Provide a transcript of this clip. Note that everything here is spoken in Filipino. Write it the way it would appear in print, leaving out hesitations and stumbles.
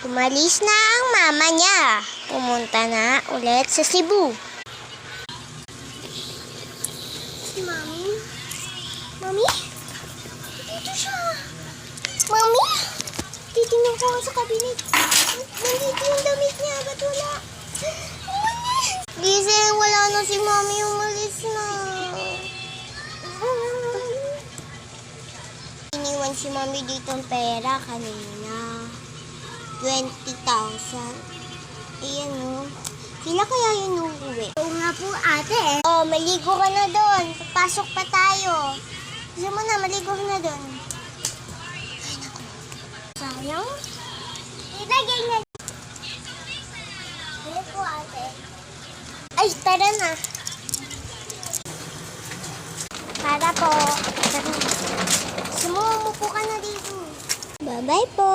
Umalis na ang mama niya. Pumunta na ulit sa Cebu. Si Mami? Mami? Dito siya. Mami? Titingnan ko sa kabinet. Nandito yung damit niya. Ba't wala? Mami! Gising, wala na si Mami. Umalis na. Iniwan si Mami dito ang pera kanina. 20,000. Ayan o. Sila kaya yun uuwi? Oo nga po ate. Oh, maligo ka na doon. Papasok pa tayo. Gusto mo na, maligo ka na doon. Ay, naku. Sayang. Ilagay na. Ano po ate? Ay, tara na. Para po. Sumumo po ka na dito. Bye-bye po.